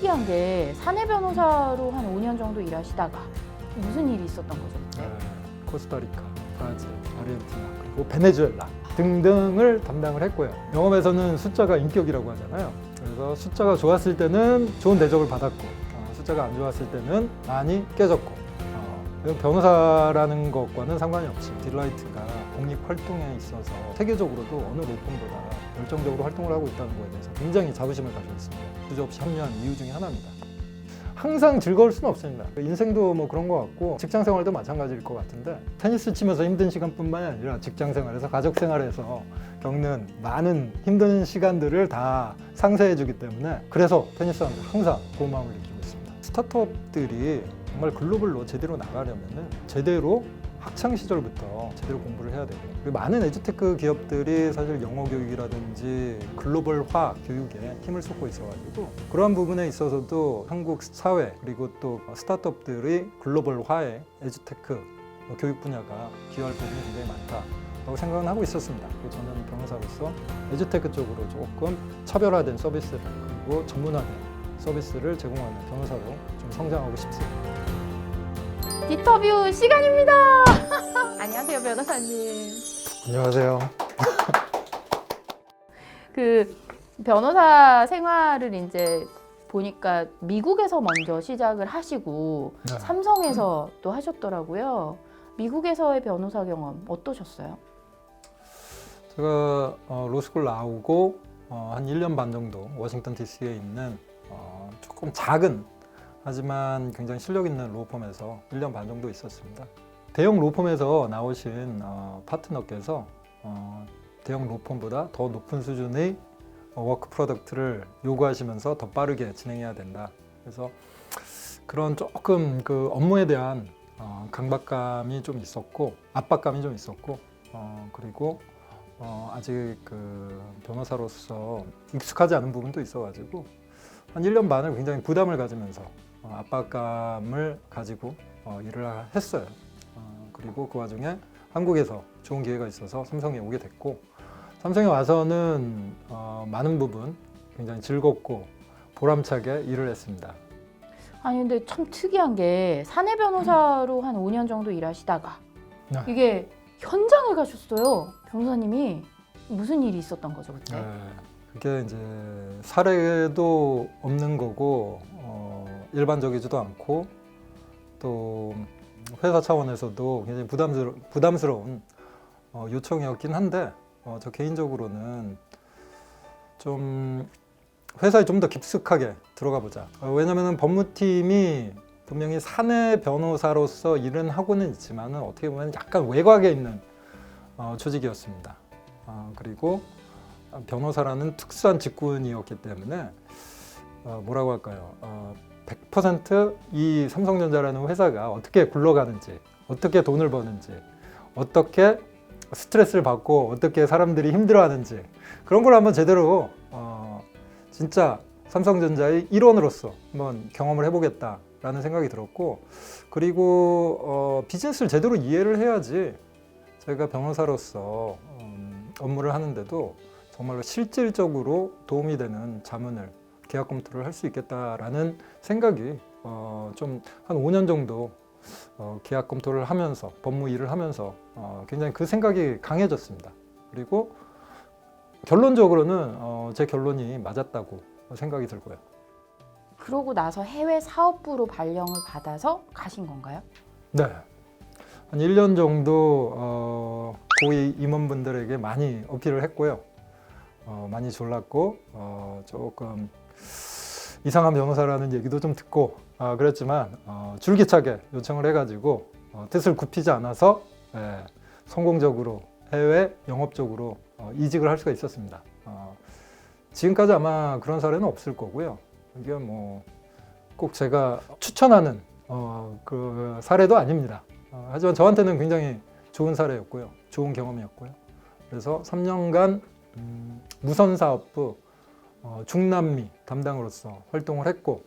특이한 게 사내 변호사로 한 5년 정도 일하시다가 무슨 일이 있었던 거죠? 그때? 코스타리카, 브라질, 아르헨티나 그리고 베네수엘라 등등을 담당을 했고요. 영업에서는 숫자가 인격이라고 하잖아요. 그래서 숫자가 좋았을 때는 좋은 대접을 받았고 숫자가 안 좋았을 때는 많이 깨졌고 변호사라는 것과는 상관이 없이 딜라이트가 공익 활동에 있어서 세계적으로도 어느 로펌보다 열정적으로 활동을 하고 있다는 것에 대해서 굉장히 자부심을 가지고 있습니다. 주저없이 합류한 이유 중에 하나입니다. 항상 즐거울 수는 없습니다. 인생도 뭐 그런 것 같고 직장 생활도 마찬가지일 것 같은데 테니스 치면서 힘든 시간뿐만이 아니라 직장 생활에서 가족 생활에서 겪는 많은 힘든 시간들을 다 상쇄해 주기 때문에 그래서 테니스하면 항상 고마움을 느끼고 있습니다. 스타트업들이 정말 글로벌로 제대로 나가려면 제대로 학창 시절부터 제대로 공부를 해야 되고 그리고 많은 에듀테크 기업들이 사실 영어 교육이라든지 글로벌화 교육에 힘을 쏟고 있어가지고 그러한 부분에 있어서도 한국 사회 그리고 또 스타트업들이 글로벌화에 에듀테크 교육 분야가 기여할 부분이 굉장히 많다라고 생각은 하고 있었습니다. 그리고 저는 변호사로서 에듀테크 쪽으로 조금 차별화된 서비스를 그리고 전문화된 서비스를 제공하는 변호사로 좀 성장하고 싶습니다. 디터뷰 시간입니다. 안녕하세요, 변호사님. 안녕하세요. 그 변호사 생활을 이제 보니까 미국에서 먼저 시작을 하시고 네. 삼성에서 또 하셨더라고요. 미국에서의 변호사 경험 어떠셨어요? 제가 로스쿨 나오고 한 1년 반 정도 워싱턴 DC에 있는 조금 작은 하지만 굉장히 실력 있는 로펌에서 1년 반 정도 있었습니다. 대형 로펌에서 나오신 파트너께서 대형 로펌보다 더 높은 수준의 워크 프로덕트를 요구하시면서 더 빠르게 진행해야 된다. 그래서 그런 조금 그 업무에 대한 강박감이 좀 있었고 압박감이 좀 있었고 그리고 아직 그 변호사로서 익숙하지 않은 부분도 있어가지고 한 1년 반을 굉장히 부담을 가지면서 압박감을 가지고 일을 했어요. 그리고 그 와중에 한국에서 좋은 기회가 있어서 삼성에 오게 됐고 삼성에 와서는 많은 부분 굉장히 즐겁고 보람차게 일을 했습니다. 아니 근데 참 특이한 게 사내 변호사로 한 5년 정도 일하시다가 네. 이게 현장을 가셨어요. 변호사님이 무슨 일이 있었던 거죠 그때? 그게 이제 사례도 없는 거고 일반적이지도 않고 또 회사 차원에서도 굉장히 부담스러운 요청이었긴 한데 저 개인적으로는 좀 회사에 좀 더 깊숙하게 들어가 보자. 왜냐하면 법무팀이 분명히 사내 변호사로서 일은 하고는 있지만 어떻게 보면 약간 외곽에 있는 조직이었습니다. 그리고 변호사라는 특수한 직군이었기 때문에 뭐라고 할까요? 100% 삼성전자라는 회사가 어떻게 굴러가는지, 어떻게 돈을 버는지, 어떻게 스트레스를 받고 어떻게 사람들이 힘들어하는지 그런 걸 한번 제대로 진짜 삼성전자의 일원으로서 한번 경험을 해보겠다라는 생각이 들었고 그리고 비즈니스를 제대로 이해를 해야지 저희가 변호사로서 업무를 하는데도 정말로 실질적으로 도움이 되는 자문을 계약 검토를 할 수 있겠다라는 생각이 좀 한 5년 정도 계약 검토를 하면서 법무 일을 하면서 굉장히 그 생각이 강해졌습니다. 그리고 결론적으로는 제 결론이 맞았다고 생각이 들고요. 그러고 나서 해외 사업부로 발령을 받아서 가신 건가요? 네. 한 1년 정도 고위 임원분들에게 많이 어필을 했고요. 많이 졸랐고 조금 이상한 변호사라는 얘기도 좀 듣고 그랬지만 줄기차게 요청을 해가지고 뜻을 굽히지 않아서 성공적으로 해외 영업적으로 이직을 할 수가 있었습니다. 지금까지 아마 그런 사례는 없을 거고요. 이게 뭐 꼭 제가 추천하는 그 사례도 아닙니다. 하지만 저한테는 굉장히 좋은 사례였고요. 좋은 경험이었고요. 그래서 3년간 무선사업부 중남미 담당으로서 활동을 했고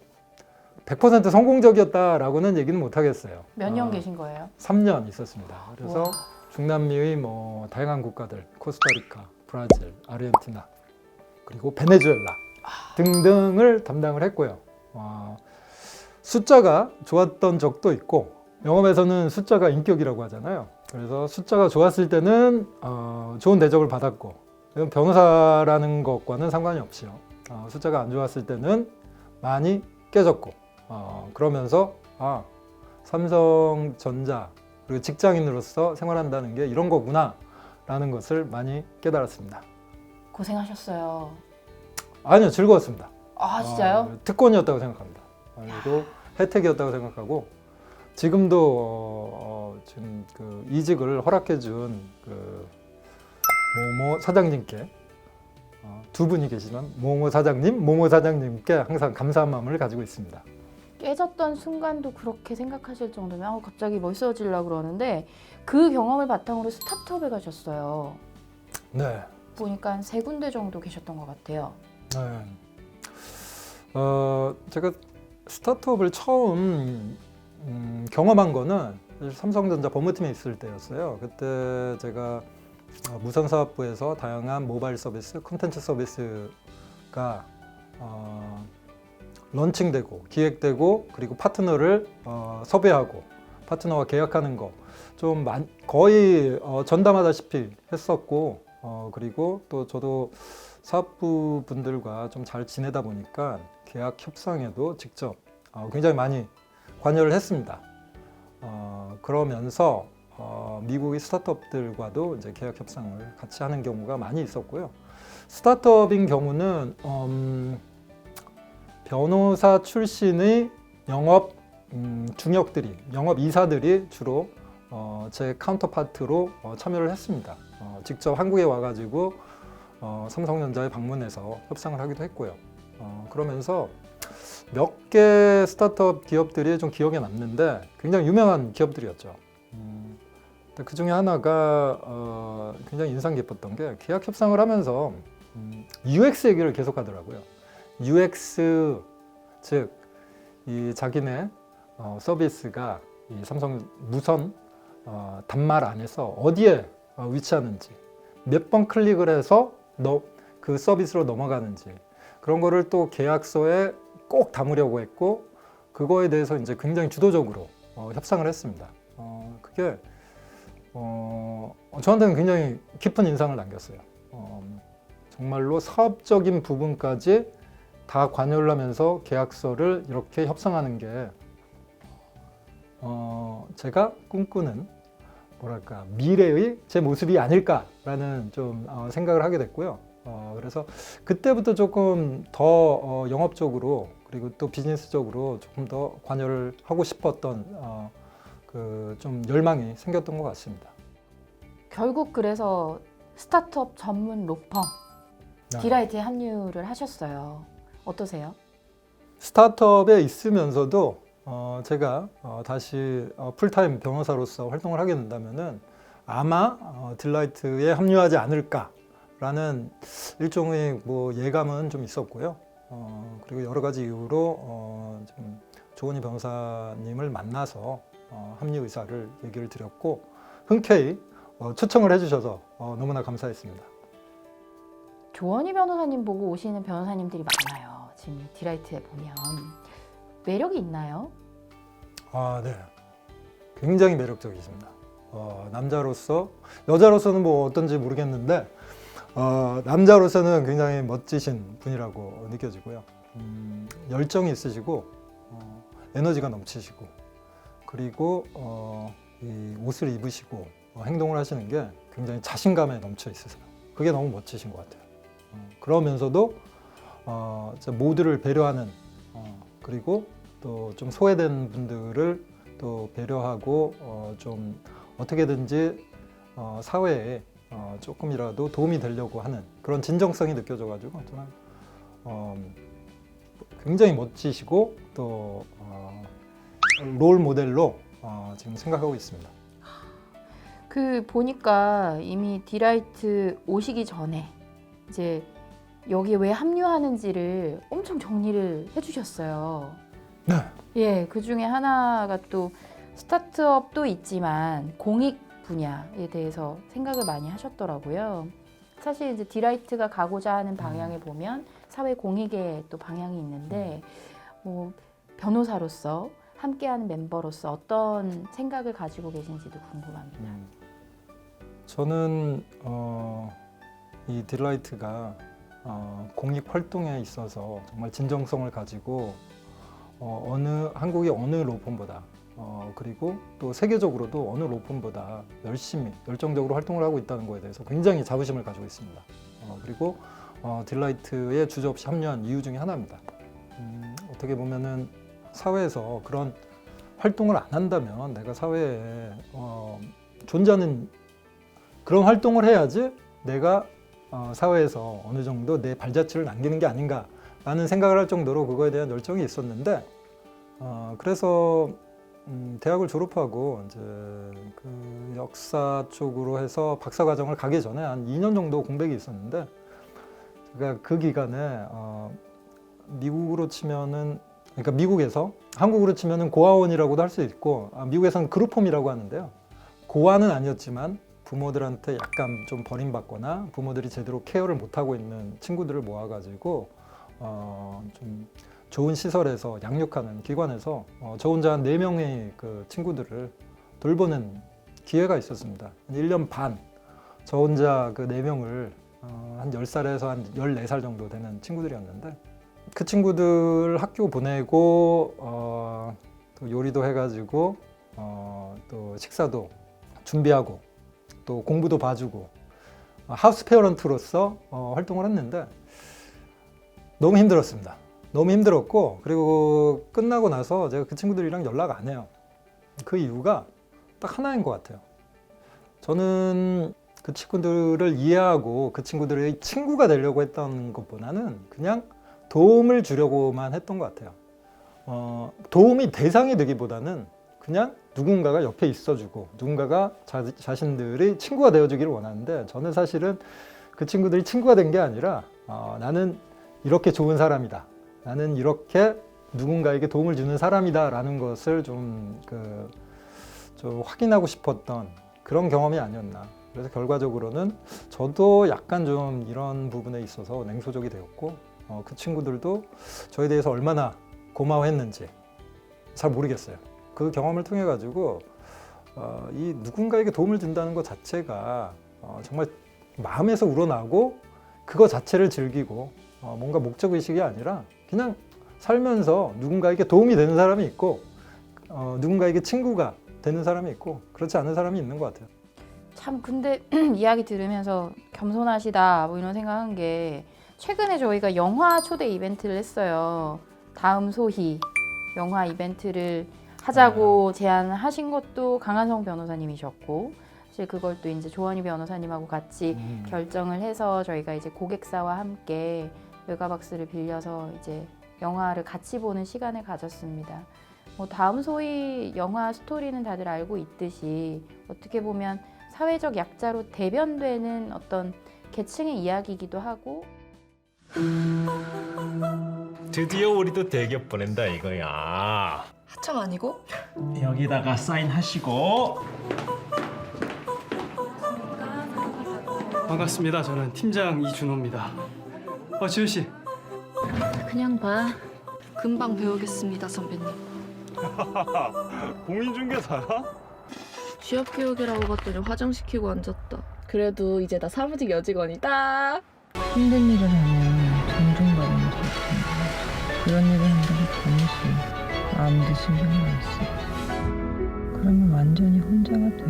100% 성공적이었다라고는 얘기는 못 하겠어요. 몇 년 계신 거예요? 3년 있었습니다. 그래서 우와. 중남미의 뭐 다양한 국가들, 코스타리카, 브라질, 아르헨티나 그리고 베네수엘라 등등을 담당을 했고요. 숫자가 좋았던 적도 있고, 영업에서는 숫자가 인격이라고 하잖아요. 그래서 숫자가 좋았을 때는 좋은 대접을 받았고, 이건 변호사라는 것과는 상관이 없이요. 숫자가 안 좋았을 때는 많이 깨졌고, 그러면서 삼성전자 그리고 직장인으로서 생활한다는 게 이런 거구나 라는 것을 많이 깨달았습니다. 고생하셨어요. 아니요, 즐거웠습니다. 아, 진짜요? 특권이었다고 생각합니다. 그리고 혜택이었다고 생각하고, 지금도 지금 그 이직을 허락해준 그 모모 사장님께, 두 분이 계시는 모모 사장님, 모모 사장님께 항상 감사한 마음을 가지고 있습니다. 깨졌던 순간도 그렇게 생각하실 정도면 갑자기 멋있어지려고 그러는데, 그 경험을 바탕으로 스타트업에 가셨어요. 네. 보니까 한 3군데 정도 계셨던 것 같아요. 네. 제가 스타트업을 처음 경험한 거는 삼성전자 법무팀에 있을 때였어요. 그때 제가 무선사업부에서 다양한 모바일 서비스, 콘텐츠 서비스가 런칭되고 기획되고, 그리고 파트너를 섭외하고 파트너와 계약하는 거 좀 거의 전담하다시피 했었고, 그리고 또 저도 사업부 분들과 좀 잘 지내다 보니까 계약 협상에도 직접 굉장히 많이 관여를 했습니다. 그러면서 미국의 스타트업들과도 이제 계약 협상을 같이 하는 경우가 많이 있었고요. 스타트업인 경우는 변호사 출신의 영업 중역들이, 영업 이사들이 주로 제 카운터파트로 참여를 했습니다. 직접 한국에 와가지고 삼성전자에 방문해서 협상을 하기도 했고요. 그러면서 몇 개 스타트업 기업들이 좀 기억에 남는데 굉장히 유명한 기업들이었죠. 그 중에 하나가 굉장히 인상 깊었던 게, 계약 협상을 하면서 UX 얘기를 계속 하더라고요. UX, 즉 이 자기네 서비스가 이 삼성 무선 단말 안에서 어디에 위치하는지, 몇 번 클릭을 해서 그 서비스로 넘어가는지, 그런 거를 또 계약서에 꼭 담으려고 했고, 그거에 대해서 이제 굉장히 주도적으로 협상을 했습니다. 그게 저한테는 굉장히 깊은 인상을 남겼어요. 정말로 사업적인 부분까지 다 관여를 하면서 계약서를 이렇게 협상하는 게 제가 꿈꾸는 뭐랄까 미래의 제 모습이 아닐까라는 좀 생각을 하게 됐고요. 그래서 그때부터 조금 더 영업적으로, 그리고 또 비즈니스적으로 조금 더 관여를 하고 싶었던 그 좀 열망이 생겼던 것 같습니다. 결국 그래서 스타트업 전문 로펌 딜라이트에 합류를 하셨어요. 어떠세요? 스타트업에 있으면서도 제가 다시 풀타임 변호사로서 활동을 하게 된다면은 아마 딜라이트에 합류하지 않을까라는 일종의 뭐 예감은 좀 있었고요. 그리고 여러 가지 이유로 좀 조은희 변호사님을 만나서 합류 의사를 얘기를 드렸고, 흔쾌히 초청을 해주셔서 너무나 감사했습니다. 조은희 변호사님 보고 오시는 변호사님들이 많아요. 지금 딜라이트에 보면 매력이 있나요? 네. 굉장히 매력적이십니다. 남자로서, 여자로서는 뭐 어떤지 모르겠는데, 남자로서는 굉장히 멋지신 분이라고 느껴지고요. 열정이 있으시고, 에너지가 넘치시고, 그리고 이 옷을 입으시고 행동을 하시는 게 굉장히 자신감에 넘쳐 있으세요. 그게 너무 멋지신 것 같아요. 그러면서도 모두를 배려하는, 그리고 또 좀 소외된 분들을 또 배려하고 좀 어떻게든지 사회에 조금이라도 도움이 되려고 하는 그런 진정성이 느껴져가지고 저는 굉장히 멋지시고 또 롤 모델로 지금 생각하고 있습니다. 그 보니까 이미 딜라이트 오시기 전에 이제 여기에 왜 합류하는지를 엄청 정리를 해주셨어요. 네. 예, 그 중에 하나가 또 스타트업도 있지만 공익 분야에 대해서 생각을 많이 하셨더라고요. 사실 이제 딜라이트가 가고자 하는 방향을 보면 사회 공익의 또 방향이 있는데 뭐 변호사로서 함께하는 mem버로서 어떤 생각을 가지고 계신지도 궁금합니다. 저는 이 딜라이트가 공익 활동에 있어서 정말 진정성을 가지고 한국의 어느 로펌보다 그리고 또 세계적으로도 어느 로펌보다 열심히 열정적으로 활동을 하고 있다는 것에 대해서 굉장히 자부심을 가지고 있습니다. 그리고 딜라이트에 주저없이 합류한 이유 중에 하나입니다. 어떻게 보면은 사회에서 그런 활동을 안 한다면 내가 사회에 존재하는 그런 활동을 해야지 내가 사회에서 어느 정도 내 발자취를 남기는 게 아닌가라는 생각을 할 정도로 그거에 대한 열정이 있었는데 그래서 대학을 졸업하고 이제 그 역사 쪽으로 해서 박사 과정을 가기 전에 한 2년 정도 공백이 있었는데 제가 그 기간에 미국으로 치면은 그러니까 미국에서 한국으로 치면은 고아원이라고도 할 수 있고 미국에서는 그룹홈이라고 하는데요. 고아는 아니었지만 부모들한테 약간 좀 버림받거나 부모들이 제대로 케어를 못하고 있는 친구들을 모아가지고 좀 좋은 시설에서 양육하는 기관에서 저 혼자 한 4명의 그 친구들을 돌보는 기회가 있었습니다. 1년 반 저 혼자 그 4명을 한 10살에서 한 14살 정도 되는 친구들이었는데 그 친구들 학교 보내고 또 요리도 해가지고 또 식사도 준비하고 또 공부도 봐주고 하우스 페어런트로서 활동을 했는데 너무 힘들었습니다. 너무 힘들었고 그리고 끝나고 나서 제가 그 친구들이랑 연락 안 해요. 그 이유가 딱 하나인 것 같아요. 저는 그 친구들을 이해하고 그 친구들의 친구가 되려고 했던 것보다는 그냥 도움을 주려고만 했던 것 같아요. 도움이 대상이 되기보다는 그냥 누군가가 옆에 있어주고 누군가가 자신들이 친구가 되어주기를 원하는데 저는 사실은 그 친구들이 친구가 된 게 아니라 나는 이렇게 좋은 사람이다. 나는 이렇게 누군가에게 도움을 주는 사람이다 라는 것을 좀 확인하고 싶었던 그런 경험이 아니었나. 그래서 결과적으로는 저도 약간 좀 이런 부분에 있어서 냉소적이 되었고 그 친구들도 저에 대해서 얼마나 고마워했는지 잘 모르겠어요. 그 경험을 통해 가지고 이 누군가에게 도움을 준다는 것 자체가 정말 마음에서 우러나고 그거 자체를 즐기고 뭔가 목적의식이 아니라 그냥 살면서 누군가에게 도움이 되는 사람이 있고 누군가에게 친구가 되는 사람이 있고 그렇지 않은 사람이 있는 것 같아요. 참 근데 이야기 들으면서 겸손하시다 뭐 이런 생각한 게 최근에 저희가 영화 초대 이벤트를 했어요. 다음 소희 영화 이벤트를 하자고 제안을 하신 것도 강한성 변호사님이셨고 사실 그걸 또 이제 조원희 변호사님하고 같이 결정을 해서 저희가 이제 고객사와 함께 외과박스를 빌려서 이제 영화를 같이 보는 시간을 가졌습니다. 뭐 다음 소희 영화 스토리는 다들 알고 있듯이 어떻게 보면 사회적 약자로 대변되는 어떤 계층의 이야기이기도 하고 드디어 우리도 대기업 보낸다 이거야. 하청 아니고? 여기다가 사인하시고. 반갑습니다. 저는 팀장 이준호입니다. 지효 씨. 그냥 봐. 금방 배우겠습니다, 선배님. 공인중개사야? 취업교육이라고 봤더니 화장시키고 앉았다. 그래도 이제 나 사무직 여직원이다. 힘든 일을 하면 존중받는 게 좋던데 그런 일을 한다고 잠시 아무도 신경을 안 써. 그러면 완전히 혼자가 돼.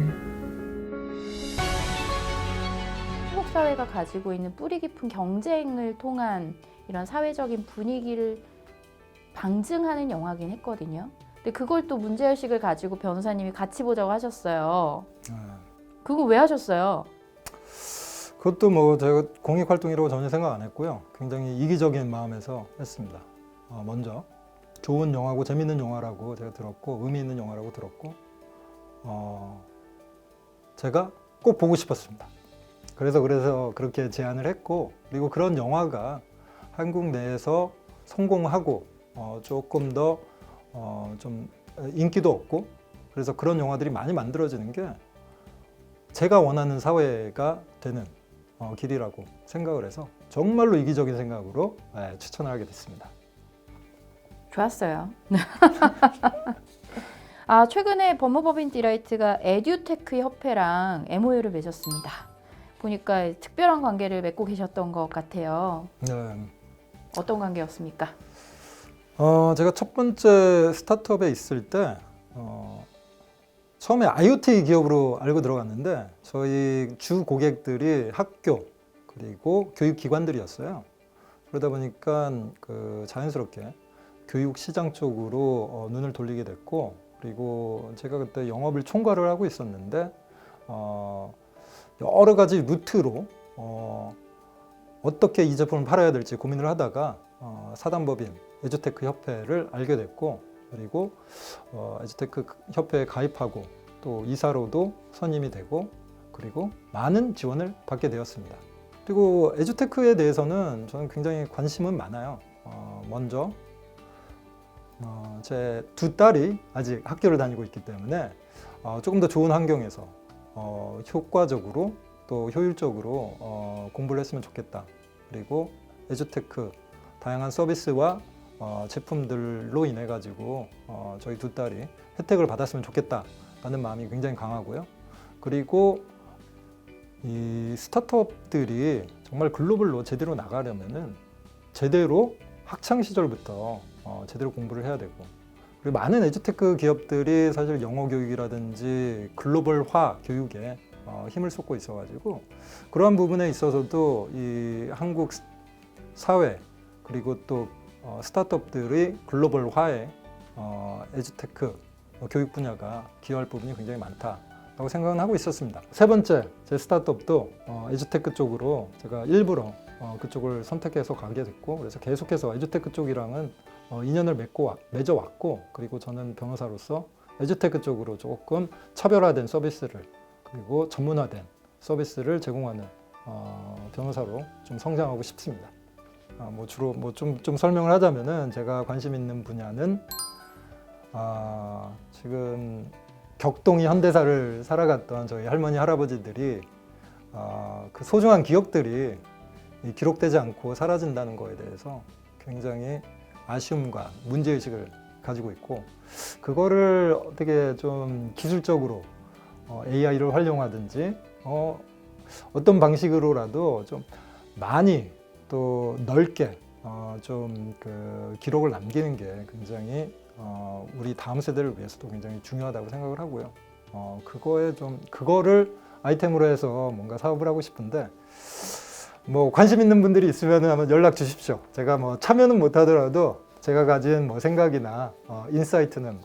한국 사회가 가지고 있는 뿌리 깊은 경쟁을 통한 이런 사회적인 분위기를 방증하는 영화긴 했거든요. 근데 그걸 또 문제의식을 가지고 변호사님이 같이 보자고 하셨어요. 그거 왜 하셨어요? 그것도 뭐 제가 공익 활동이라고 전혀 생각 안 했고요. 굉장히 이기적인 마음에서 했습니다. 먼저 좋은 영화고 재밌는 영화라고 제가 들었고 의미 있는 영화라고 들었고 제가 꼭 보고 싶었습니다. 그래서 그렇게 제안을 했고 그리고 그런 영화가 한국 내에서 성공하고 조금 더 좀 인기도 얻고 그래서 그런 영화들이 많이 만들어지는 게 제가 원하는 사회가 되는 길이라고 생각을 해서 정말로 이기적인 생각으로 추천을 하게 됐습니다. 좋았어요. 최근에 법무법인 디라이트가 에듀테크 협회랑 MOU를 맺었습니다. 보니까 특별한 관계를 맺고 계셨던 것 같아요. 네. 어떤 관계였습니까? 제가 첫 번째 스타트업에 있을 때 처음에 IoT 기업으로 알고 들어갔는데 저희 주 고객들이 학교 그리고 교육기관들이었어요. 그러다 보니까 자연스럽게 교육 시장 쪽으로 눈을 돌리게 됐고, 그리고 제가 그때 영업을 총괄을 하고 있었는데 여러 가지 루트로 어떻게 이 제품을 팔아야 될지 고민을 하다가 사단법인 에듀테크 협회를 알게 됐고, 그리고 에듀테크 협회에 가입하고 또 이사로도 선임이 되고, 그리고 많은 지원을 받게 되었습니다. 그리고 에듀테크에 대해서는 저는 굉장히 관심은 많아요. 먼저 제 두 딸이 아직 학교를 다니고 있기 때문에 조금 더 좋은 환경에서 효과적으로 또 효율적으로 공부를 했으면 좋겠다. 그리고 에듀테크 다양한 서비스와 제품들로 인해 가지고 저희 두 딸이 혜택을 받았으면 좋겠다라는 마음이 굉장히 강하고요. 그리고 이 스타트업들이 정말 글로벌로 제대로 나가려면은 제대로 학창 시절부터 제대로 공부를 해야 되고, 그리고 많은 에듀테크 기업들이 사실 영어 교육이라든지 글로벌화 교육에 힘을 쏟고 있어가지고, 그러한 부분에 있어서도 이 한국 사회 그리고 또 스타트업들이 글로벌화에 에듀테크 교육 분야가 기여할 부분이 굉장히 많다라고 생각은 하고 있었습니다. 세 번째 제 스타트업도 에듀테크 쪽으로 제가 일부러 그쪽을 선택해서 가게 됐고, 그래서 계속해서 에듀테크 쪽이랑은 인연을 맺어왔고, 그리고 저는 변호사로서 에듀테크 쪽으로 조금 차별화된 서비스를, 그리고 전문화된 서비스를 제공하는 변호사로 좀 성장하고 싶습니다. 주로 좀 설명을 하자면은, 제가 관심 있는 분야는 지금 격동이 현대사를 살아갔던 저희 할머니 할아버지들이 그 소중한 기억들이 기록되지 않고 사라진다는 거에 대해서 굉장히 아쉬움과 문제의식을 가지고 있고, 그거를 어떻게 좀 기술적으로 AI를 활용하든지 어떤 방식으로라도 좀 많이 또 넓게 좀 그 기록을 남기는 게 굉장히 우리 다음 세대를 위해서도 굉장히 중요하다고 생각을 하고요. 그거를 아이템으로 해서 뭔가 사업을 하고 싶은데, 관심 있는 분들이 있으면 한번 연락 주십시오. 제가 참여는 못 하더라도 제가 가진 생각이나 인사이트는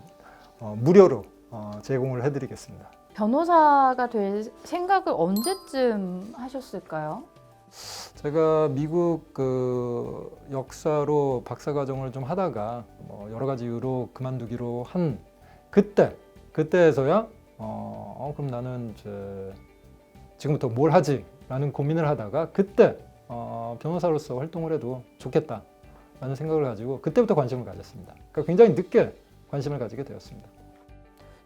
무료로 제공을 해드리겠습니다. 변호사가 될 생각을 언제쯤 하셨을까요? 제가 미국 역사로 박사과정을 좀 하다가 여러 가지 이유로 그만두기로 한 그때에서야 그럼 나는 지금부터 뭘 하지? 라는 고민을 하다가 그때 변호사로서 활동을 해도 좋겠다라는 생각을 가지고 그때부터 관심을 가졌습니다. 그러니까 굉장히 늦게 관심을 가지게 되었습니다.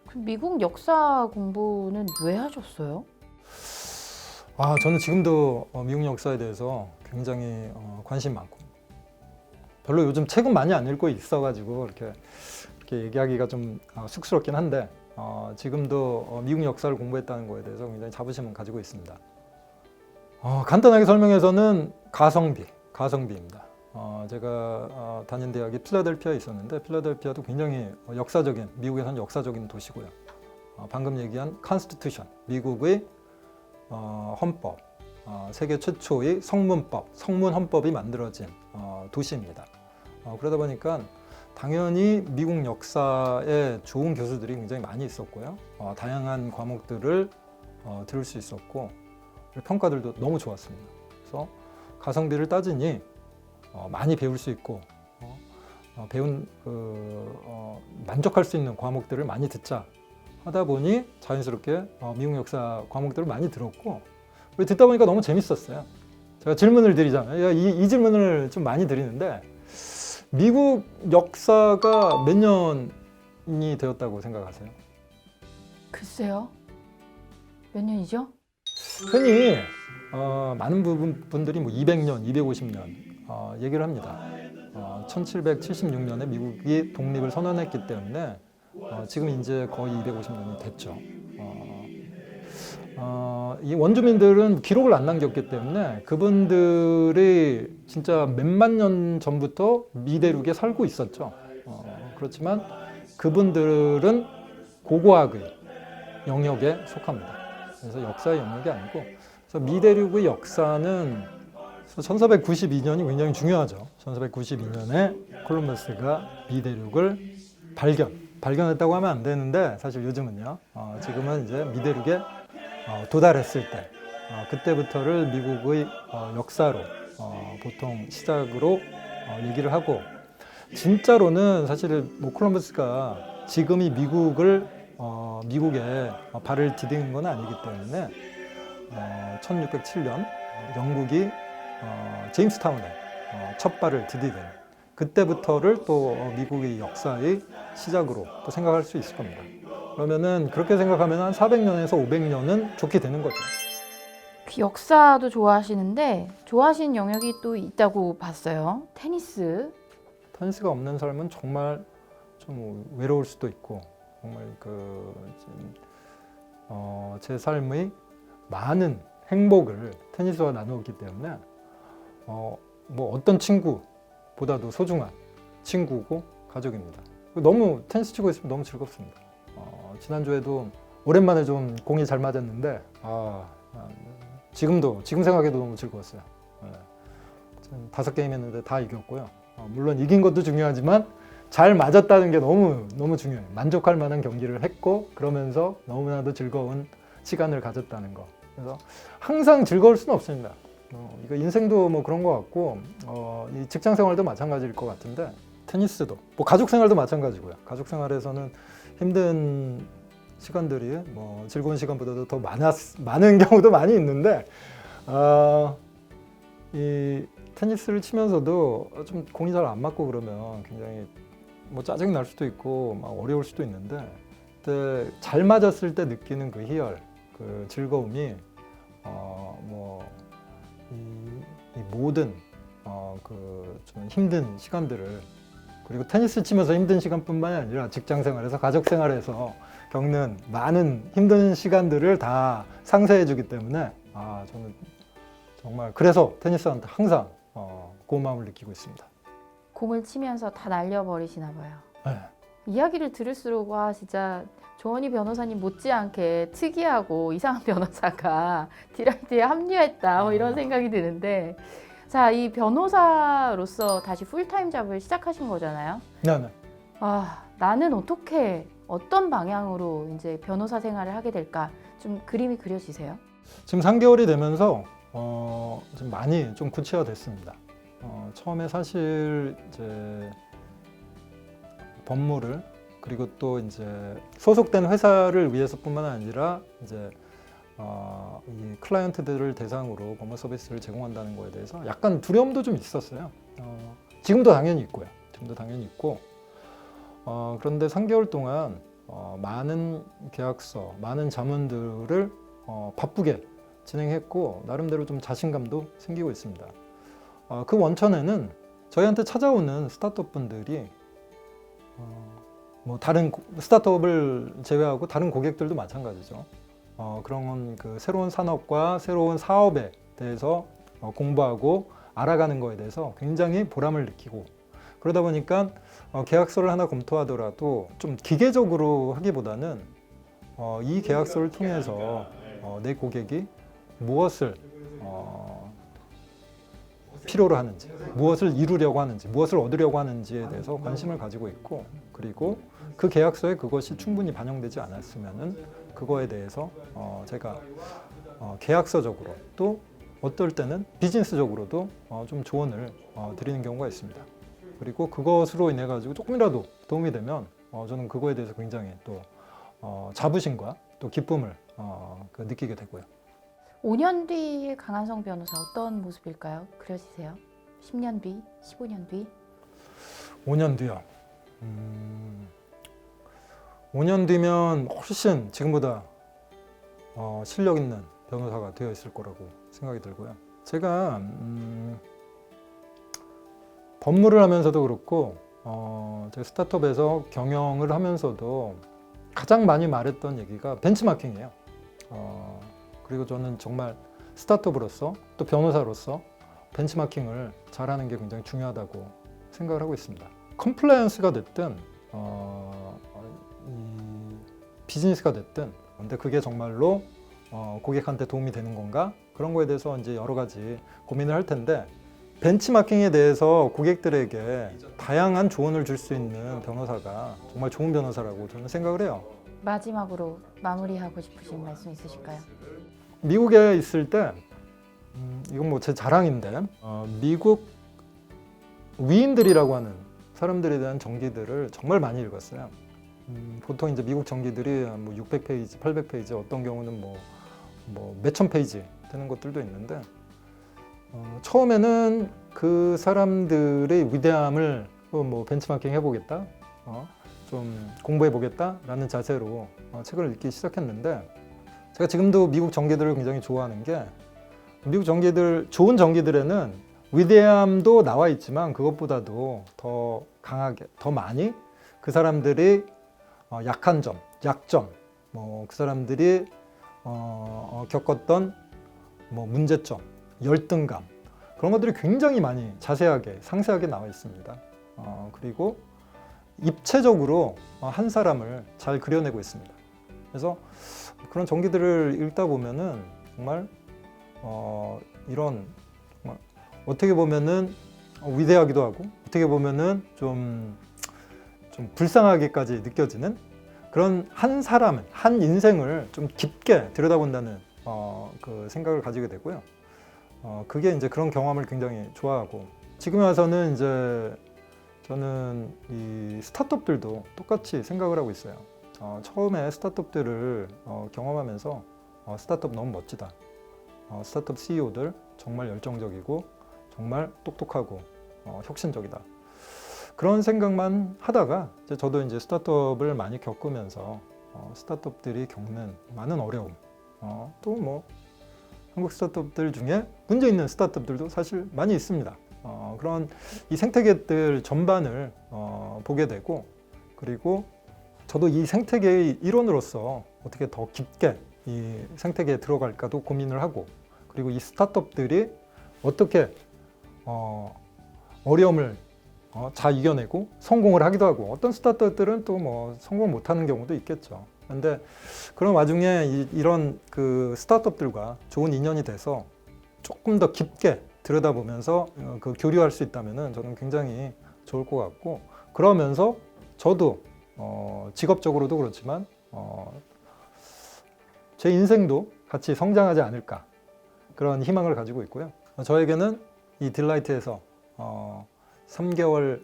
그럼 미국 역사 공부는 왜 하셨어요? 저는 지금도 미국 역사에 대해서 굉장히 관심 많고, 별로 요즘 책은 많이 안 읽고 있어가지고 이렇게 얘기하기가 좀 쑥스럽긴 한데, 지금도 미국 역사를 공부했다는 거에 대해서 굉장히 자부심을 가지고 있습니다. 간단하게 설명해서는 가성비입니다. 제가 다닌 대학이 필라델피아에 있었는데, 필라델피아도 굉장히 미국에서는 역사적인 도시고요. 방금 얘기한 컨스티튜션, 미국의 헌법, 세계 최초의 성문 헌법이 만들어진 도시입니다. 그러다 보니까 당연히 미국 역사에 좋은 교수들이 굉장히 많이 있었고요. 다양한 과목들을 들을 수 있었고, 평가들도 너무 좋았습니다. 그래서 가성비를 따지니 많이 배울 수 있고, 만족할 수 있는 과목들을 많이 듣자 하다 보니 자연스럽게 미국 역사 과목들을 많이 들었고, 듣다 보니까 너무 재밌었어요. 제가 질문을 드리자면, 이 질문을 좀 많이 드리는데, 미국 역사가 몇 년이 되었다고 생각하세요? 글쎄요. 몇 년이죠? 흔히 많은 분들이 200년, 250년 얘기를 합니다. 1776년에 미국이 독립을 선언했기 때문에 지금 이제 거의 250년이 됐죠. 이 원주민들은 기록을 안 남겼기 때문에 그분들이 진짜 몇만 년 전부터 미대륙에 살고 있었죠. 그렇지만 그분들은 고고학의 영역에 속합니다. 그래서 역사의 영역이 아니고, 그래서 미대륙의 역사는 1492년이 굉장히 중요하죠. 1492년에 콜럼버스가 미대륙을 발견했다고 하면 안 되는데 사실 요즘은요. 지금은 이제 미대륙에 도달했을 때 그때부터를 미국의 역사로 보통 시작으로 얘기를 하고, 진짜로는 사실 뭐 콜럼버스가 지금이 미국에 발을 디딘 건 아니기 때문에 1607년 영국이 제임스타운에 첫 발을 디디는 그때부터를 또 미국의 역사의 시작으로 또 생각할 수 있을 겁니다. 그러면은 그렇게 생각하면 한 400년에서 500년은 좋게 되는 거죠. 그 역사도 좋아하시는데 좋아하시는 영역이 또 있다고 봤어요. 테니스가 없는 삶은 정말 좀 외로울 수도 있고, 정말 제 삶의 많은 행복을 테니스와 나누었기 때문에 뭐 어떤 친구보다도 소중한 친구고 가족입니다. 너무 테니스 치고 있으면 너무 즐겁습니다. 지난주에도 오랜만에 좀 공이 잘 맞았는데 지금 생각해도 너무 즐거웠어요. 5게임 했는데 다 이겼고요. 물론 이긴 것도 중요하지만 잘 맞았다는 게 너무 중요해요. 만족할 만한 경기를 했고, 그러면서 너무나도 즐거운 시간을 가졌다는 거. 그래서 항상 즐거울 수는 없습니다. 이거 인생도 뭐 그런 것 같고, 이 직장 생활도 마찬가지일 것 같은데, 테니스도 뭐 가족 생활도 마찬가지고요. 가족 생활에서는 힘든 시간들이 뭐 즐거운 시간보다도 더 많은 경우도 많이 있는데, 이 테니스를 치면서도 좀 공이 잘 안 맞고 그러면 굉장히 뭐 짜증 날 수도 있고 막 어려울 수도 있는데, 그때 잘 맞았을 때 느끼는 그 희열, 그 즐거움이 이 모든 좀 힘든 시간들을, 그리고 테니스 치면서 힘든 시간뿐만이 아니라 직장 생활에서 가족 생활에서 겪는 많은 힘든 시간들을 다 상쇄해 주기 때문에 저는 정말 그래서 테니스한테 항상 고마움을 느끼고 있습니다. 공을 치면서 다 날려버리시나 봐요. 네. 이야기를 들을수록 와 진짜 조원희 변호사님 못지않게 특이하고 이상한 변호사가 디라이트에 합류했다 뭐 이런 생각이 드는데, 자, 이 변호사로서 다시 풀타임 잡을 시작하신 거잖아요. 네. 나는 어떤 방향으로 이제 변호사 생활을 하게 될까 좀 그림이 그려지세요? 지금 3개월이 되면서 좀 많이 좀 구체화됐습니다. 처음에 사실 이제 법무를, 그리고 또 이제 소속된 회사를 위해서뿐만 아니라 이제 이 클라이언트들을 대상으로 법무 서비스를 제공한다는 거에 대해서 약간 두려움도 좀 있었어요. 지금도 당연히 있고요. 그런데 3개월 동안 많은 계약서, 많은 자문들을 바쁘게 진행했고, 나름대로 좀 자신감도 생기고 있습니다. 그 원천에는 저희한테 찾아오는 스타트업 분들이 뭐 다른 스타트업을 제외하고 다른 고객들도 마찬가지죠. 그런 그 새로운 산업과 새로운 사업에 대해서 공부하고 알아가는 거에 대해서 굉장히 보람을 느끼고, 그러다 보니까 계약서를 하나 검토하더라도 좀 기계적으로 하기보다는 이 계약서를 통해서 내 고객이 무엇을 필요로 하는지, 무엇을 이루려고 하는지, 무엇을 얻으려고 하는지에 대해서 관심을 가지고 있고, 그리고 그 계약서에 그것이 충분히 반영되지 않았으면은 그거에 대해서 제가 계약서적으로, 또 어떨 때는 비즈니스적으로도 좀 조언을 드리는 경우가 있습니다. 그리고 그것으로 인해 가지고 조금이라도 도움이 되면 저는 그거에 대해서 굉장히 또 자부심과 또 기쁨을 느끼게 되고요. 5년 뒤의 강한성 변호사 어떤 모습일까요? 그려지세요? 10년 뒤, 15년 뒤? 5년 뒤요. 5년 뒤면 훨씬 지금보다 실력 있는 변호사가 되어 있을 거라고 생각이 들고요. 제가 법무를 하면서도 그렇고 제가 스타트업에서 경영을 하면서도 가장 많이 말했던 얘기가 벤치마킹이에요. 그리고 저는 정말 스타트업으로서 또 변호사로서 벤치마킹을 잘하는 게 굉장히 중요하다고 생각을 하고 있습니다. 컴플라이언스가 됐든 이 비즈니스가 됐든 근데 그게 정말로 고객한테 도움이 되는 건가? 그런 거에 대해서 이제 여러 가지 고민을 할 텐데 벤치마킹에 대해서 고객들에게 다양한 조언을 줄 수 있는 변호사가 정말 좋은 변호사라고 저는 생각을 해요. 마지막으로 마무리하고 싶으신 말씀 있으실까요? 미국에 있을 때 이건 뭐 제 자랑인데 미국 위인들이라고 하는 사람들에 대한 정기들을 정말 많이 읽었어요. 보통 이제 미국 정기들이 뭐 600페이지, 800페이지, 어떤 경우는 뭐 몇천 페이지 되는 것들도 있는데 처음에는 그 사람들의 위대함을 뭐 벤치마킹 해보겠다, 좀 공부해보겠다라는 자세로 책을 읽기 시작했는데 제가 지금도 미국 정기들을 굉장히 좋아하는 게 미국 정기들, 좋은 정기들에는 위대함도 나와 있지만 그것보다도 더 강하게, 더 많이 그 사람들이 약한 점, 약점, 뭐 그 사람들이 겪었던 뭐 문제점, 열등감 그런 것들이 굉장히 많이 자세하게, 상세하게 나와 있습니다. 그리고 입체적으로 한 사람을 잘 그려내고 있습니다. 그래서 그런 정기들을 읽다 보면은 정말 이런 정말 어떻게 보면은 위대하기도 하고 어떻게 보면은 좀 불쌍하게까지 느껴지는 그런 한 사람을, 한 인생을 좀 깊게 들여다본다는 그 생각을 가지게 되고요. 그게 이제 그런 경험을 굉장히 좋아하고 지금에 와서는 이제 저는 이 스타트업들도 똑같이 생각을 하고 있어요. 처음에 스타트업들을 경험하면서 스타트업 너무 멋지다. 스타트업 CEO들 정말 열정적이고 정말 똑똑하고 혁신적이다. 그런 생각만 하다가 저도 이제 스타트업을 많이 겪으면서 스타트업들이 겪는 많은 어려움, 또 뭐 한국 스타트업들 중에 문제 있는 스타트업들도 사실 많이 있습니다. 그런 이 생태계들 전반을 보게 되고 그리고 저도 이 생태계의 일원으로서 어떻게 더 깊게 이 생태계에 들어갈까도 고민을 하고 그리고 이 스타트업들이 어떻게 어려움을 잘 이겨내고 성공을 하기도 하고 어떤 스타트업들은 또 뭐 성공 못하는 경우도 있겠죠. 근데 그런 와중에 이런 그 스타트업들과 좋은 인연이 돼서 조금 더 깊게 들여다보면서 그 교류할 수 있다면은 저는 굉장히 좋을 것 같고 그러면서 저도 직업적으로도 그렇지만 제 인생도 같이 성장하지 않을까 그런 희망을 가지고 있고요. 저에게는 이 딜라이트에서 3개월이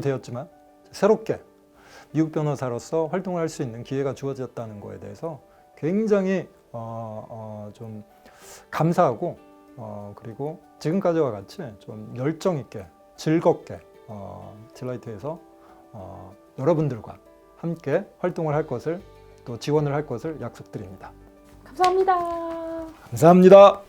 되었지만 새롭게 미국 변호사로서 활동을 할 수 있는 기회가 주어졌다는 거에 대해서 굉장히 좀 감사하고 그리고 지금까지와 같이 좀 열정 있게 즐겁게 딜라이트에서 여러분들과 함께 활동을 할 것을 또 지원을 할 것을 약속드립니다. 감사합니다. 감사합니다.